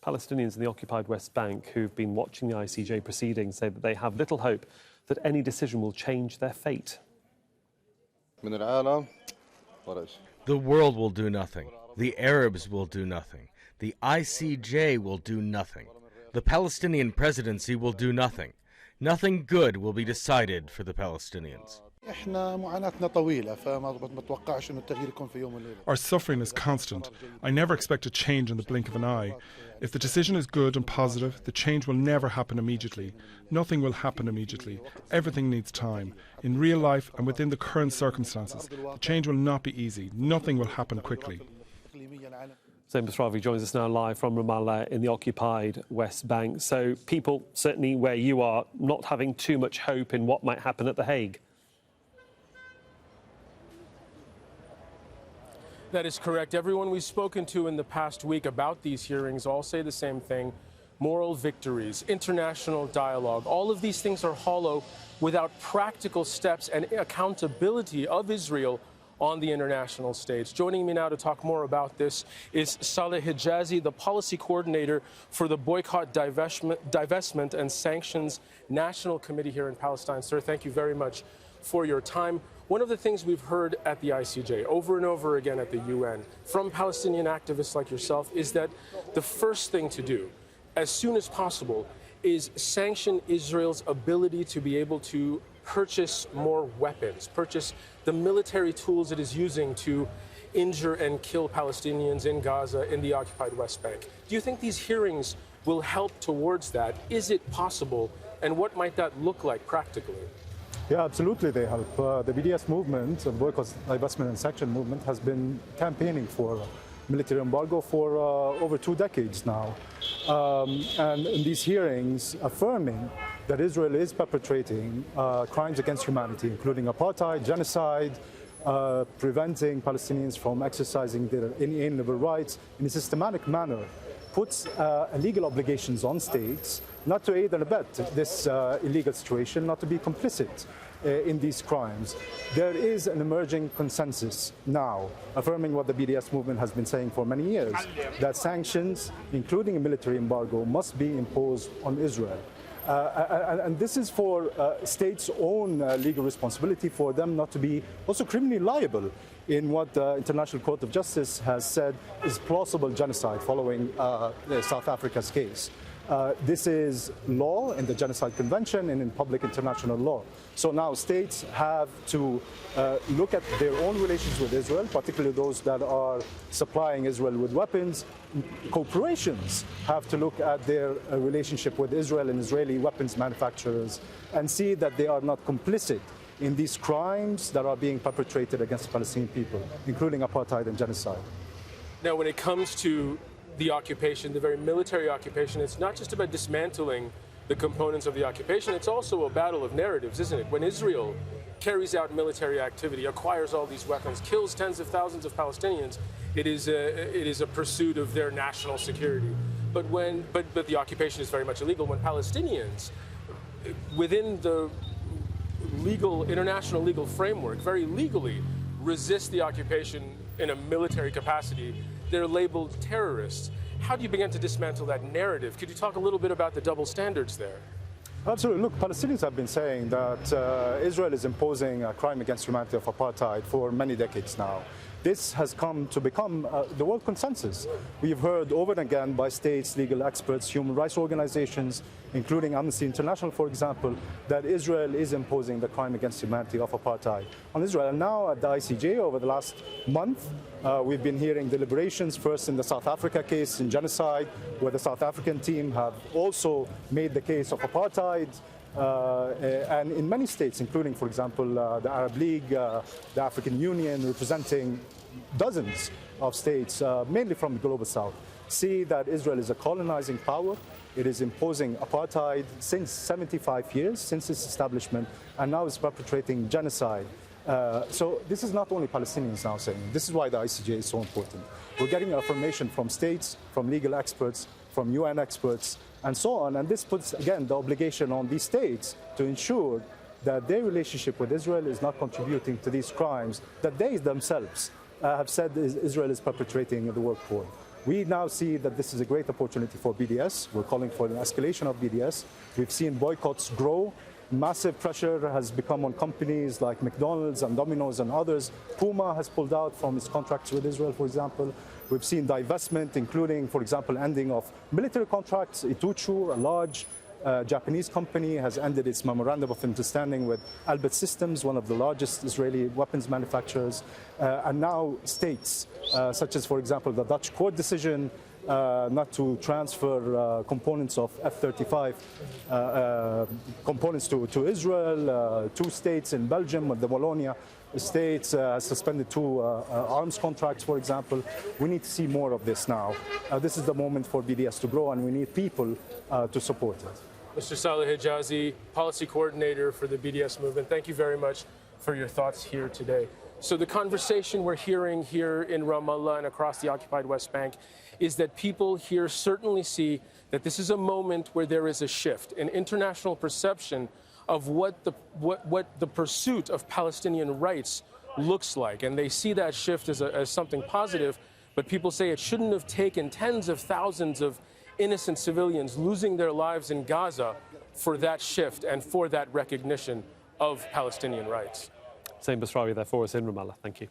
Palestinians in the occupied West Bank who've been watching the ICJ proceedings say that they have little hope that any decision will change their fate. The world will do nothing. The Arabs will do nothing. The ICJ will do nothing. The Palestinian presidency will do nothing. Nothing good will be decided for the Palestinians. Our suffering is constant. I never expect a change in the blink of an eye. If the decision is good and positive, the change will never happen immediately. Nothing will happen immediately. Everything needs time. In real life and within the current circumstances, the change will not be easy. Nothing will happen quickly. Zain Basravi joins us now live from Ramallah in the occupied West Bank. So people, certainly where you are, not having too much hope in what might happen at The Hague. That is correct. Everyone we've spoken to in the past week about these hearings all say the same thing. Moral victories, international dialogue, all of these things are hollow without practical steps and accountability of Israel on the international stage. Joining me now to talk more about this is Saleh Hijazi, the policy coordinator for the Boycott, Divestment and Sanctions National Committee here in Palestine. Sir, thank you very much for your time. One of the things we've heard at the ICJ over and over again at the UN from Palestinian activists like yourself is that the first thing to do, as soon as possible, is sanction Israel's ability to be able to purchase more weapons, purchase the military tools it is using to injure and kill Palestinians in Gaza, in the occupied West Bank. Do you think these hearings will help towards that? Is it possible? And what might that look like practically? Yeah, absolutely they help. The BDS movement, the Boycott, Divestment and Sanction movement, has been campaigning for military embargo for over 2 decades now. And in these hearings, affirming that Israel is perpetrating crimes against humanity, including apartheid, genocide, preventing Palestinians from exercising their inalienable rights in a systematic manner, puts illegal obligations on states not to aid and abet this illegal situation, not to be complicit in these crimes. There is an emerging consensus now, affirming what the BDS movement has been saying for many years, that sanctions, including a military embargo, must be imposed on Israel. And this is for states' own legal responsibility, for them not to be also criminally liable in what the International Court of Justice has said is plausible genocide following South Africa's case. This is law in the Genocide Convention and in public international law. So now states have to look at their own relations with Israel, particularly those that are supplying Israel with weapons. Corporations have to look at their relationship with Israel and Israeli weapons manufacturers and see that they are not complicit in these crimes that are being perpetrated against the Palestinian people, including apartheid and genocide. Now, when it comes to the occupation, the very military occupation, it's not just about dismantling the components of the occupation, it's also a battle of narratives, isn't it? When Israel carries out military activity, acquires all these weapons, kills tens of thousands of Palestinians, it is a pursuit of their national security. But the occupation is very much illegal. When Palestinians, within the international legal framework, very legally resist the occupation in a military capacity, they're labeled terrorists. How do you begin to dismantle that narrative? Could you talk a little bit about the double standards there? Absolutely. Look, Palestinians have been saying that Israel is imposing a crime against humanity of apartheid for many decades now. This has come to become the world consensus. We've heard over and again by states, legal experts, human rights organizations, including Amnesty International, for example, that Israel is imposing the crime against humanity of apartheid on Israel. And now at the ICJ, over the last month, we've been hearing deliberations, first in the South Africa case in genocide, where the South African team have also made the case of apartheid. And in many states, including, for example, the Arab League, the African Union, representing dozens of states, mainly from the Global South, see that Israel is a colonizing power. It is imposing apartheid since 75 years, since its establishment, and now is perpetrating genocide. So this is not only Palestinians now saying, this is why the ICJ is so important. We're getting affirmation from states, from legal experts, from UN experts, and so on. And this puts, again, the obligation on these states to ensure that their relationship with Israel is not contributing to these crimes that they themselves have said Israel is perpetrating in the world war. We now see that this is a great opportunity for BDS. We're calling for an escalation of BDS. We've seen boycotts grow. Massive pressure has become on companies like McDonald's and Domino's and others. Puma has pulled out from its contracts with Israel, for example. We've seen divestment, including, for example, ending of military contracts. Ituchu, a large Japanese company, has ended its memorandum of understanding with Elbit Systems, one of the largest Israeli weapons manufacturers. And now states, such as, for example, the Dutch court decision not to transfer components of F-35 components to Israel. Two states in Belgium, the Wallonia states, suspended two arms contracts, for example. We need to see more of this now. This is the moment for BDS to grow, and we need people to support it. Mr. Saleh Hijazi, Policy Coordinator for the BDS movement, thank you very much for your thoughts here today. So the conversation we're hearing here in Ramallah and across the occupied West Bank is that people here certainly see that this is a moment where there is a shift, an international perception of what the pursuit of Palestinian rights looks like. And they see that shift as something positive, but people say it shouldn't have taken tens of thousands of innocent civilians losing their lives in Gaza for that shift and for that recognition of Palestinian rights. Zain Basrawi there for us in Ramallah. Thank you.